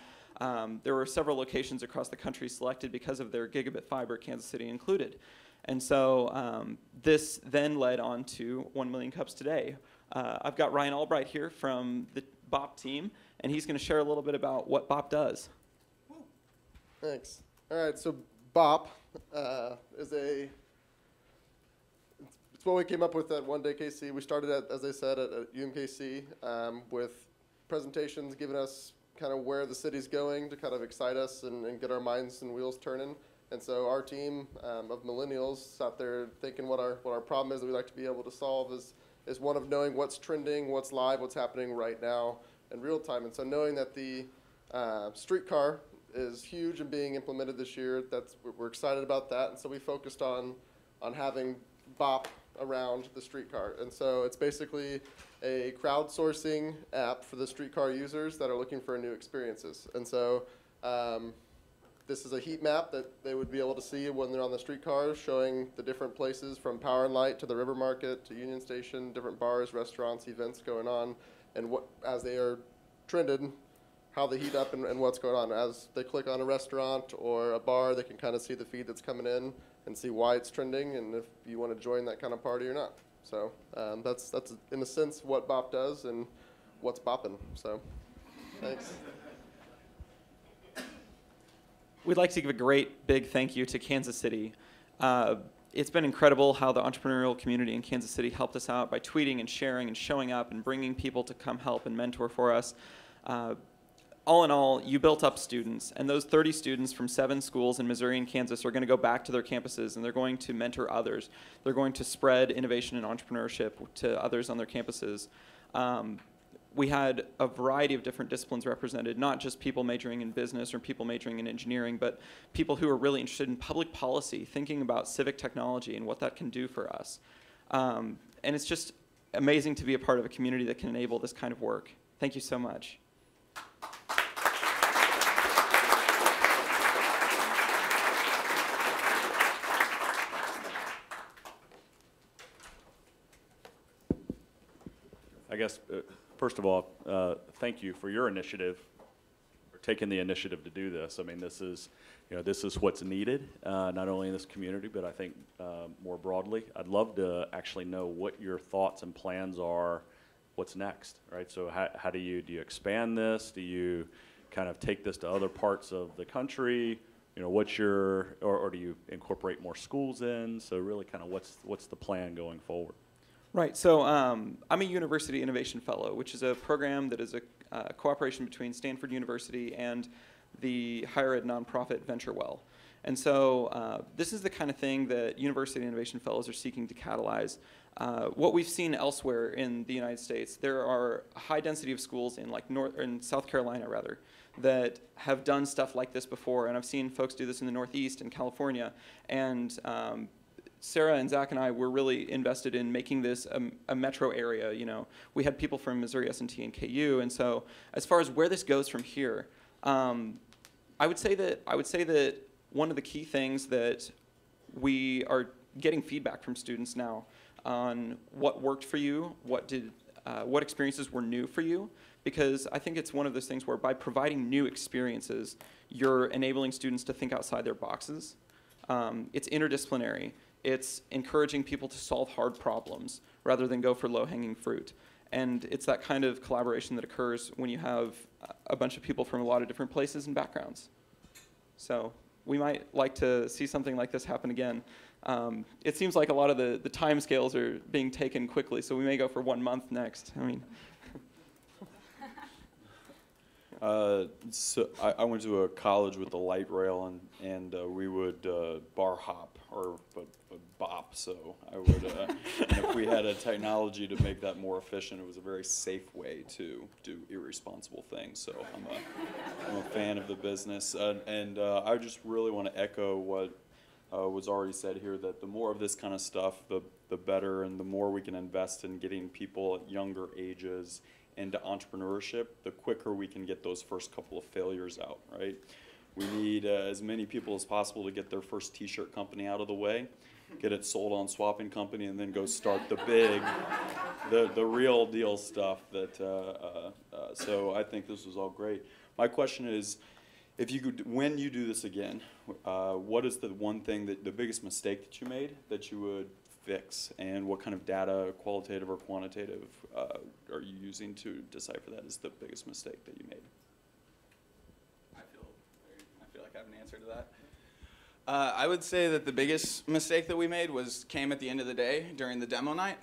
There were several locations across the country selected because of their gigabit fiber, Kansas City included. And so this then led on to 1 Million Cups today. I've got Ryan Albright here from the BOP team, and he's going to share a little bit about what BOP does. Thanks. All right, so BOP is it's what we came up with at One Day KC. We started, as I said, at UMKC with presentations giving us kind of where the city's going to kind of excite us and get our minds and wheels turning. And so our team of millennials sat there thinking what our problem is that we'd like to be able to solve is one of knowing what's trending, what's live, what's happening right now in real time. And so knowing that the streetcar is huge and being implemented this year, we're excited about that. And so we focused on having BOP around the streetcar. And so it's basically a crowdsourcing app for the streetcar users that are looking for new experiences. And so this is a heat map that they would be able to see when they're on the streetcar, showing the different places from Power and Light to the River Market to Union Station, different bars, restaurants, events going on, and what as they are trended, how they heat up and what's going on. As they click on a restaurant or a bar, they can kind of see the feed that's coming in and see why it's trending and if you want to join that kind of party or not. So that's in a sense what BOP does and what's bopping. So thanks. We'd like to give a great big thank you to Kansas City. It's been incredible how the entrepreneurial community in Kansas City helped us out by tweeting and sharing and showing up and bringing people to come help and mentor for us. All in all, you built up students, and those 30 students from 7 schools in Missouri and Kansas are going to go back to their campuses, and they're going to mentor others. They're going to spread innovation and entrepreneurship to others on their campuses. We had a variety of different disciplines represented, not just people majoring in business or people majoring in engineering, but people who are really interested in public policy, thinking about civic technology and what that can do for us. And it's just amazing to be a part of a community that can enable this kind of work. Thank you so much. I guess, first of all, thank you for your initiative, for taking the initiative to do this. I mean, this is what's needed, not only in this community, but I think more broadly. I'd love to actually know what your thoughts and plans are. What's next, right? So how do you expand this? Do you kind of take this to other parts of the country? You know, what's your, or do you incorporate more schools in? So really kind of what's the plan going forward? Right, so I'm a University Innovation Fellow, which is a program that is a cooperation between Stanford University and the higher ed nonprofit VentureWell. And so this is the kind of thing that University Innovation Fellows are seeking to catalyze. What we've seen elsewhere in the United States, there are a high density of schools in South Carolina rather, that have done stuff like this before, and I've seen folks do this in the Northeast and California. And Sarah and Zach and I were really invested in making this a metro area. You know, we had people from Missouri S&T and KU, and so as far as where this goes from here, I would say that one of the key things that we are getting feedback from students now on what worked for you, what experiences were new for you, because I think it's one of those things where by providing new experiences, you're enabling students to think outside their boxes. It's interdisciplinary. It's encouraging people to solve hard problems rather than go for low-hanging fruit. And it's that kind of collaboration that occurs when you have a bunch of people from a lot of different places and backgrounds. So we might like to see something like this happen again. It seems like a lot of the time scales are being taken quickly, so we may go for 1 month next. I mean. So I went to a college with the light rail, and we would bar hop or bop. So I would, and if we had a technology to make that more efficient, it was a very safe way to do irresponsible things. So I'm a fan of the business, and I just really want to echo what was already said here, that the more of this kind of stuff, the better, and the more we can invest in getting people at younger ages into entrepreneurship, the quicker we can get those first couple of failures out, right? We need as many people as possible to get their first t-shirt company out of the way, get it sold on Swapping Company, and then go start the big, the real deal stuff. So I think this was all great. My question is, if you could, when you do this again, what is the one thing the biggest mistake that you made that you would fix, and what kind of data, qualitative or quantitative, are you using to decipher that as the biggest mistake that you made? I feel like I have an answer to that. I would say that the biggest mistake that we made came at the end of the day during the demo night.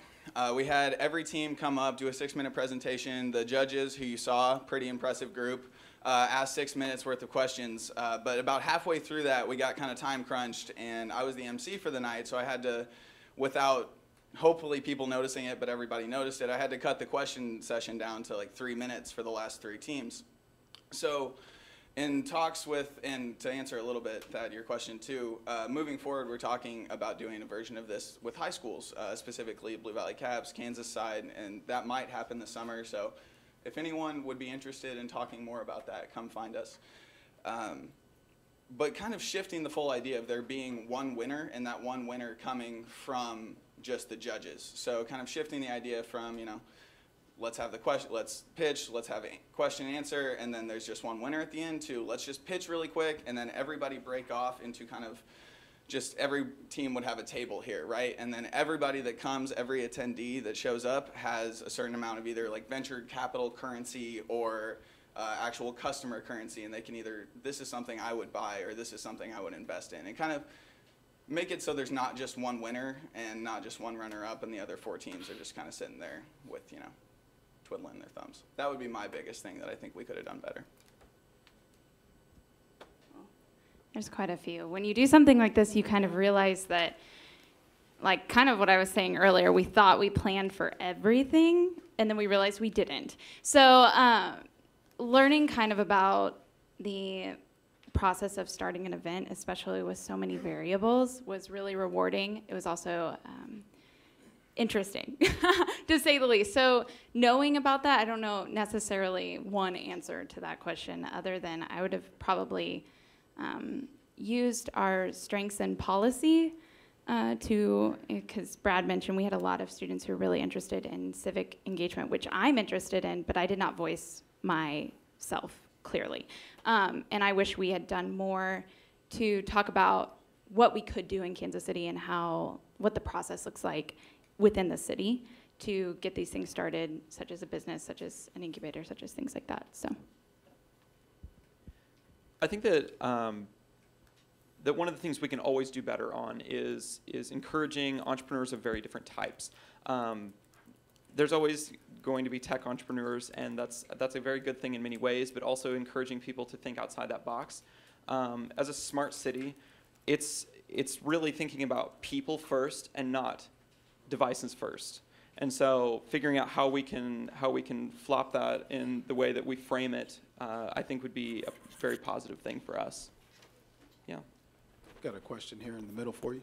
We had every team come up, do a 6-minute presentation. The judges, who you saw, pretty impressive group, asked 6 minutes worth of questions. But about halfway through that, we got kind of time crunched, and I was the MC for the night, so I had to, without hopefully people noticing it, but everybody noticed it, I had to cut the question session down to like 3 minutes for the last 3 teams. So in talks with, and to answer a little bit, Thad, your question too, moving forward, we're talking about doing a version of this with high schools, specifically Blue Valley Caps, Kansas side, and that might happen this summer. So if anyone would be interested in talking more about that, come find us. But kind of shifting the full idea of there being one winner, and that one winner coming from just the judges. So kind of shifting the idea from, you know, let's have the question, let's pitch, let's have a question and answer, and then there's just one winner at the end, to let's just pitch really quick, and then everybody break off into kind of just every team would have a table here, right? And then everybody that comes, every attendee that shows up has a certain amount of either like venture capital currency or actual customer currency, and they can either, this is something I would buy or this is something I would invest in, and kind of make it so there's not just one winner and not just one runner-up, and the other 4 teams are just kind of sitting there with, you know, twiddling their thumbs. That would be my biggest thing that I think we could have done better. There's quite a few. When you do something like this, you kind of realize that, like kind of what I was saying earlier, we thought we planned for everything, and then we realized we didn't. So learning kind of about the process of starting an event, especially with so many variables, was really rewarding. It was also interesting, to say the least. So knowing about that, I don't know necessarily one answer to that question, other than I would have probably used our strengths and policy because Brad mentioned we had a lot of students who were really interested in civic engagement, which I'm interested in, but I did not voice myself clearly. And I wish we had done more to talk about what we could do in Kansas City and what the process looks like within the city to get these things started, such as a business, such as an incubator, such as things like that. So I think that that one of the things we can always do better on is encouraging entrepreneurs of very different types. There's always going to be tech entrepreneurs, and that's a very good thing in many ways, but also encouraging people to think outside that box. As a smart city, it's really thinking about people first and not devices first. And so figuring out how we can flop that in the way that we frame it, I think would be a very positive thing for us. Yeah. Got a question here in the middle for you.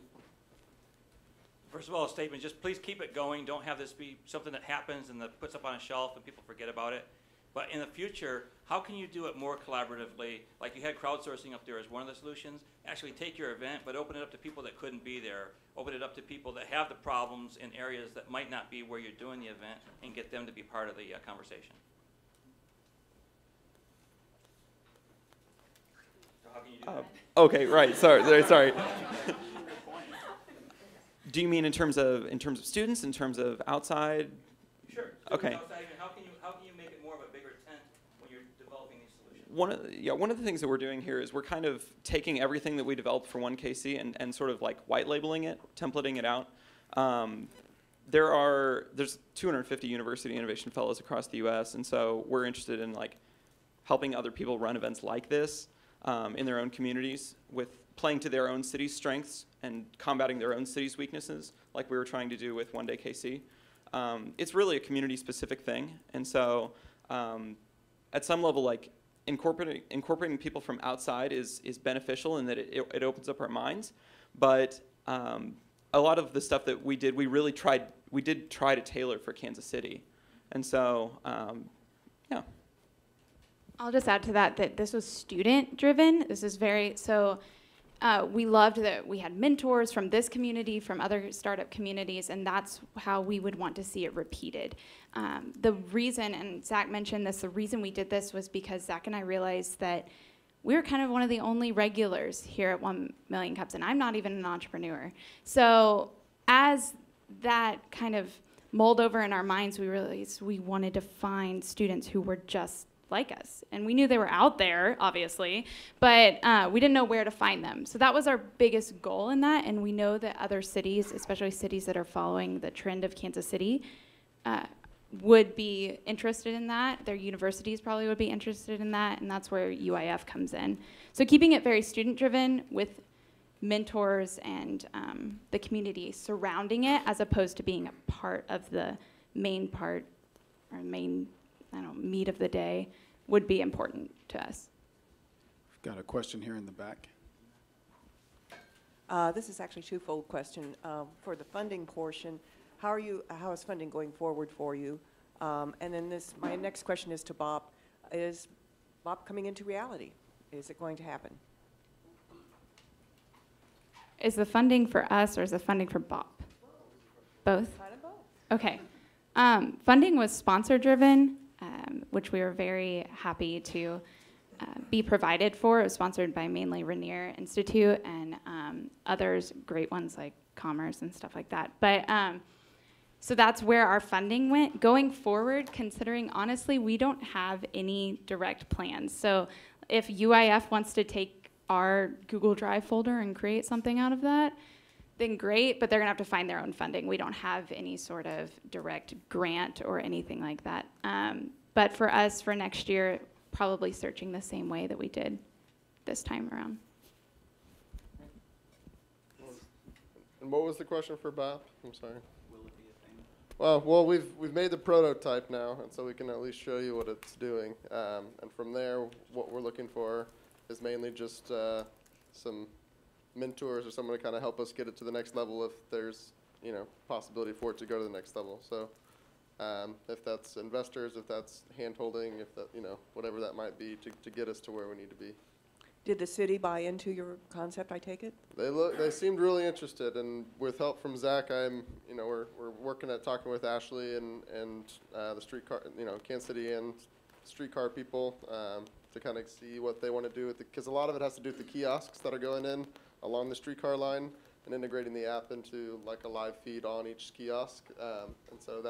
First of all, a statement, just please keep it going. Don't have this be something that happens and that puts up on a shelf and people forget about it. But in the future, how can you do it more collaboratively? Like you had crowdsourcing up there as one of the solutions. Actually take your event, but open it up to people that couldn't be there. Open it up to people that have the problems in areas that might not be where you're doing the event, and get them to be part of the conversation. So how can you do that? Okay, right. Sorry. Do you mean in terms of students, in terms of outside? Sure. Okay. Outside, how can you make it more of a bigger tent when you're developing these solutions? One of the things that we're doing here is we're kind of taking everything that we developed for 1KC and sort of like white labeling it, templating it out. There's 250 University Innovation Fellows across the U.S., and so we're interested in like helping other people run events like this in their own communities with playing to their own city's strengths and combating their own city's weaknesses, like we were trying to do with One Day KC. It's really a community-specific thing, and so at some level, like incorporating people from outside is beneficial in that it opens up our minds. But a lot of the stuff that we did, we did try to tailor for Kansas City, and so yeah. I'll just add to that this was student-driven. This is we loved that we had mentors from this community, from other startup communities, and that's how we would want to see it repeated. The reason, and Zach mentioned this, the reason we did this was because Zach and I realized that we were kind of one of the only regulars here at 1 Million Cups, and I'm not even an entrepreneur. So as that kind of mulled over in our minds, we realized we wanted to find students who were just like us. And we knew they were out there, obviously, but we didn't know where to find them. So that was our biggest goal in that, and we know that other cities, especially cities that are following the trend of Kansas City, would be interested in that. Their universities probably would be interested in that, and that's where UIF comes in. So keeping it very student-driven with mentors and the community surrounding it, as opposed to being a part of the main part, or main, meat of the day, would be important to us. Got a question here in the back. This is actually a twofold question. For the funding portion, how is funding going forward for you? And then my next question is to Bob. Is Bob coming into reality? Is it going to happen? Is the funding for us, or is the funding for Bob? Both? Kind of both. Okay. Funding was sponsor-driven, which we were very happy to be provided for. It was sponsored by mainly Rainier Institute and others, great ones like Commerce and stuff like that. But so that's where our funding went. Going forward, considering honestly, we don't have any direct plans. So if UIF wants to take our Google Drive folder and create something out of that, then great, but they're gonna have to find their own funding. We don't have any sort of direct grant or anything like that. But for us, for next year, probably searching the same way that we did this time around. And what was the question for Bob? I'm sorry. Will it be a thing? Well, we've made the prototype now, and so we can at least show you what it's doing. And from there, what we're looking for is mainly just some mentors or someone to kind of help us get it to the next level if there's, possibility for it to go to the next level. So if that's investors, if that's hand-holding, if that, whatever that might be to get us to where we need to be. Did the city buy into your concept, I take it? They seemed really interested, and with help from Zach, we're working at talking with Ashley and the streetcar, Kansas City and streetcar people to kind of see what they want to do with because a lot of it has to do with the kiosks that are going in along the streetcar line and integrating the app into like a live feed on each kiosk. And so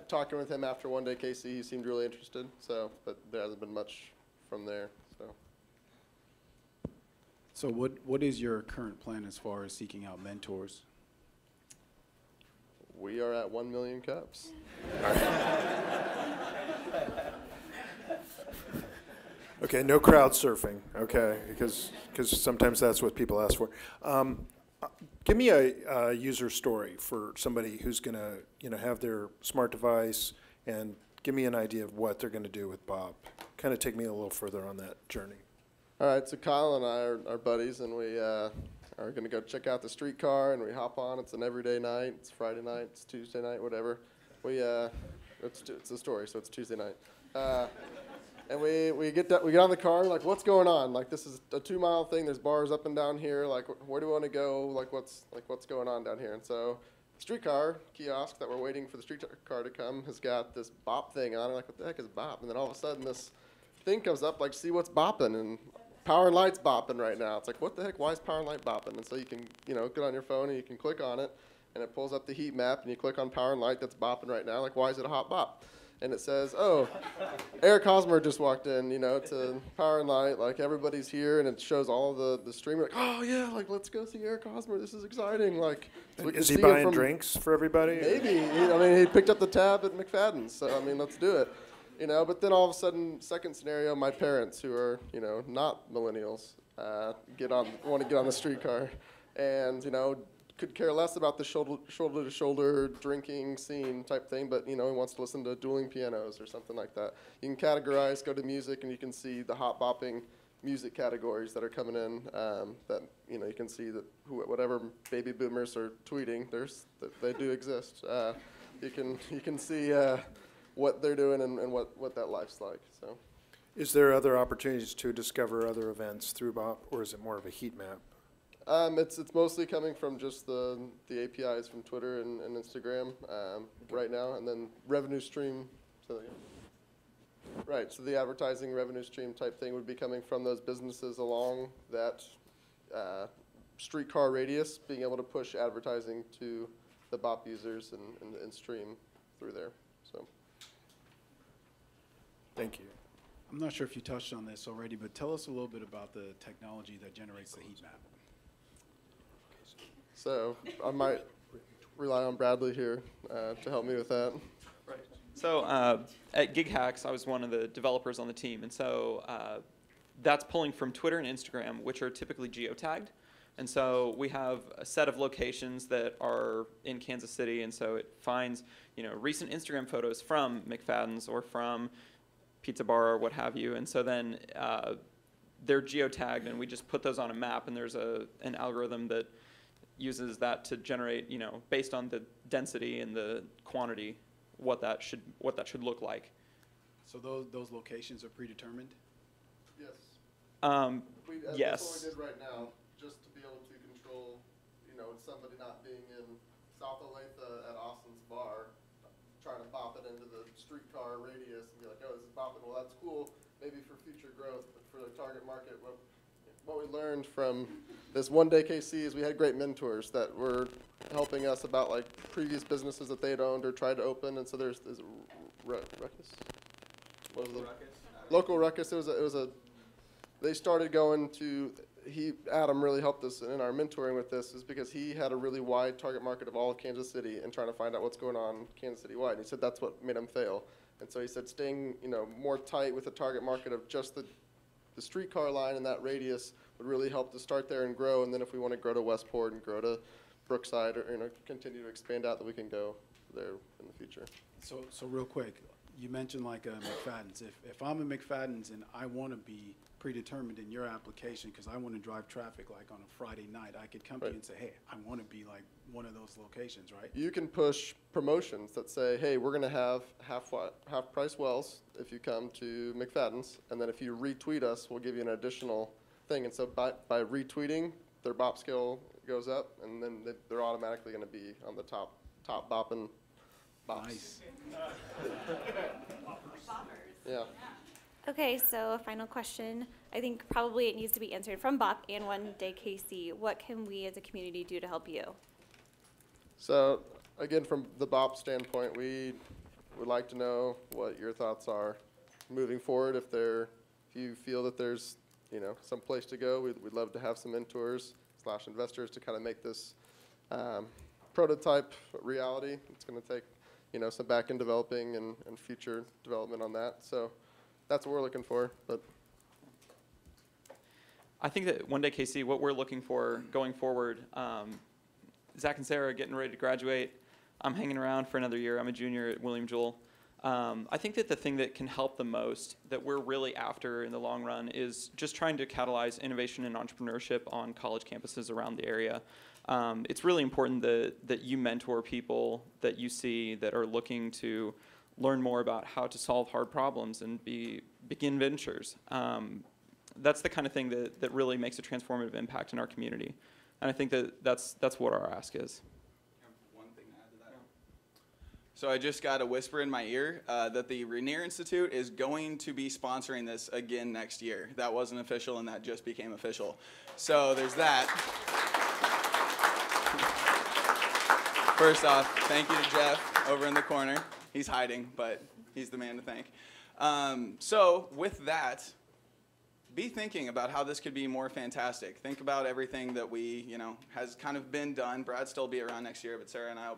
talking with him after One Day KC, he seemed really interested. So, but there hasn't been much from there. So what is your current plan as far as seeking out mentors? We are at 1 million cups. Okay, no crowd surfing, okay, because sometimes that's what people ask for. Give me a user story for somebody who's going to have their smart device, and give me an idea of what they're going to do with Bob. Kind of take me a little further on that journey. All right, so Kyle and I are buddies, and we are going to go check out the streetcar, and we hop on. It's an everyday night. It's Friday night. It's Tuesday night, whatever. It's a story, so it's Tuesday night. And we get on the car, like, what's going on? Like, this is a 2-mile thing. There's bars up and down here. Like, where do we want to go? Like, what's going on down here? And so the streetcar kiosk that we're waiting for the streetcar to come has got this bop thing on it. Like, what the heck is bop? And then all of a sudden, this thing comes up, like, see what's bopping. And Power and Light's bopping right now. It's like, what the heck? Why is Power and Light bopping? And so you can, get on your phone and you can click on it, and it pulls up the heat map, and you click on Power and Light that's bopping right now. Like, why is it a hot bop? And it says, oh, Eric Hosmer just walked in, to Power and Light. Like, everybody's here, and it shows all the stream. Like, oh, yeah, like, let's go see Eric Hosmer. This is exciting. Like, so is he buying drinks for everybody? Maybe. He picked up the tab at McFadden's. So, let's do it. But then all of a sudden, second scenario, my parents, who are, not millennials, want to get on the streetcar, and could care less about the shoulder-to-shoulder drinking scene type thing, but he wants to listen to dueling pianos or something like that. You can categorize, go to music, and you can see the hot bopping music categories that are coming in. That you can see that whatever baby boomers are tweeting, they do exist. You can see what they're doing and what that life's like. So, is there other opportunities to discover other events through BOP, or is it more of a heat map? It's mostly coming from just the APIs from Twitter and Instagram right now, and then revenue stream. Right, so the advertising revenue stream type thing would be coming from those businesses along that streetcar radius, being able to push advertising to the BOP users and stream through there. So, thank you. I'm not sure if you touched on this already, but tell us a little bit about the technology that generates the heat map. So I might rely on Bradley here to help me with that. Right. So at GigHacks, I was one of the developers on the team, and so that's pulling from Twitter and Instagram, which are typically geotagged. And so we have a set of locations that are in Kansas City, and so it finds recent Instagram photos from McFadden's or from Pizza Bar or what have you, and so then they're geotagged, and we just put those on a map, and there's an algorithm that uses that to generate, based on the density and the quantity, what that should look like. So those locations are predetermined? Yes. Yes. That's what we did right now, just to be able to control, somebody not being in South Olathe at Austin's bar, trying to bop it into the streetcar radius and be like, oh, this is bopping. Well, that's cool, maybe for future growth, but for the target market, what we learned from this One Day KC is we had great mentors that were helping us about like previous businesses that they'd owned or tried to open, and so there's Ruckus. What was it? Local Ruckus. They started going to. Adam really helped us in our mentoring with this, is because he had a really wide target market of all of Kansas City and trying to find out what's going on Kansas City wide. And he said that's what made him fail. And so he said staying more tight with the target market of just the streetcar line and that radius would really help to start there and grow. And then if we want to grow to Westport and grow to Brookside, or continue to expand out, that we can go there in the future. So real quick, you mentioned like McFadden's. If I'm a McFadden's and I want to be predetermined in your application because I want to drive traffic like on a Friday night, I could come to you and say, hey, I want to be like one of those locations, right? You can push promotions that say, hey, we're going to have half price wells if you come to McFadden's, and then if you retweet us, we'll give you an additional thing. And so by retweeting, their BOP scale goes up, and then they're automatically going to be on the top bopping bops. Nice. Yeah. Okay, so a final question. I think probably it needs to be answered from BOP and One Day KC. What can we as a community do to help you? So again, from the BOP standpoint, we would like to know what your thoughts are moving forward. If you feel that there's some place to go, we'd love to have some mentors / investors to kind of make this prototype reality. It's going to take some back end developing and future development on that. So that's what we're looking for. But I think that One Day KC, what we're looking for going forward, Zach and Sarah are getting ready to graduate. I'm hanging around for another year. I'm a junior at William Jewell. I think that the thing that can help the most, that we're really after in the long run, is just trying to catalyze innovation and entrepreneurship on college campuses around the area. It's really important that you mentor people that you see that are looking to learn more about how to solve hard problems and begin ventures. That's the kind of thing that really makes a transformative impact in our community. And I think that's what our ask is. One thing to add to that. So I just got a whisper in my ear that the Rainier Institute is going to be sponsoring this again next year. That wasn't official, and that just became official. So there's that. First off, thank you to Jeff over in the corner. He's hiding, but he's the man to thank. So with that, be thinking about how this could be more fantastic. Think about everything that has kind of been done. Brad still be around next year, but Sarah and I will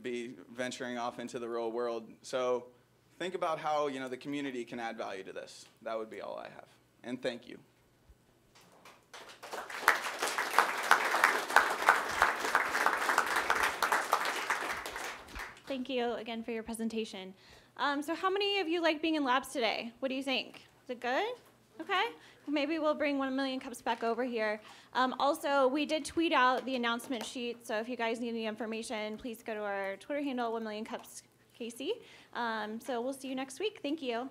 be venturing off into the real world. So think about how the community can add value to this. That would be all I have. And thank you. Thank you again for your presentation. So how many of you like being in labs today? What do you think? Is it good? Okay. Maybe we'll bring 1 million cups back over here. Also, we did tweet out the announcement sheet, so if you guys need any information, please go to our Twitter handle, 1 million cups KC. So we'll see you next week. Thank you.